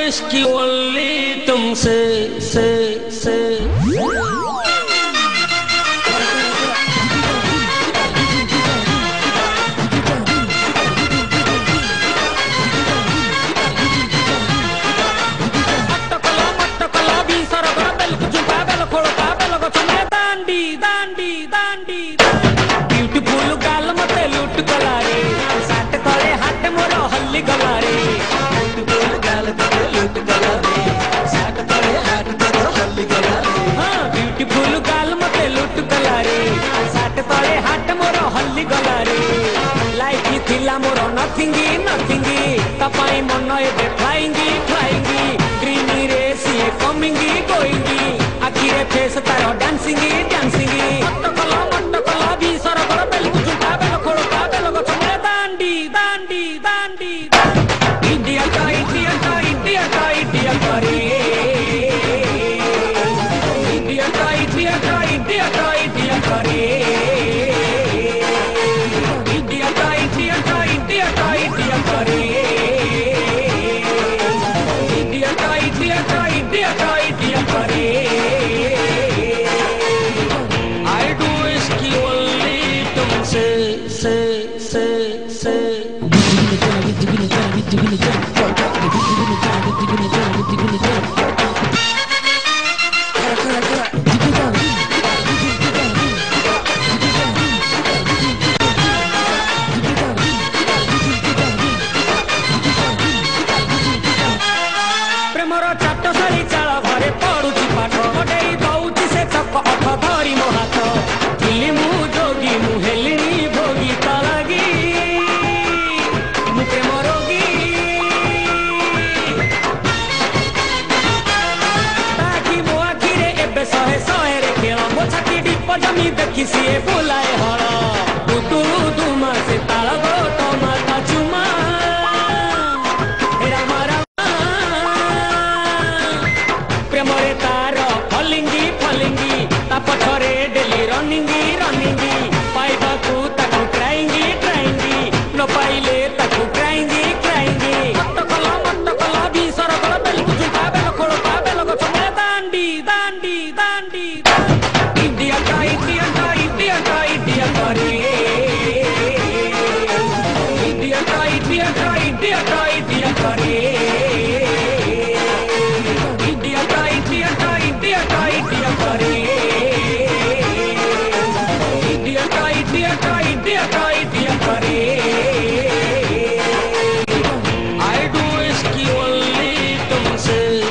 इसकी ओनली तुमसे से ब्यूटीफुल गाल मते लुट गला रे साट तले हाथ मोर हल्ली गला रे ब्यूटीफुल गाल मते लुट गला रे साट तले हाथ मोर हल्ली गला रे हां ब्यूटीफुल गाल मते लुट गला रे साट तले हाथ मोर हल्ली गला रे लाइफ थिला मोर नथिंग तपाई मन एबे फ्लाइंग ग्रीनी रे सी कमिंग गोइंग आखिरे फेस तार डांसिंग प्रेमर चाटशाली चाल घरे पड़ुची पाठ गडे दौची से चक अठ धरी मो हाथ थिली मु जोगी मु हेलिनी भोगी तलागी मु प्रेम रोगी ताकि मो आखिरे एबे सहे सहे रे खेल मो छाती दीप जमी देखी सी बुलाए हल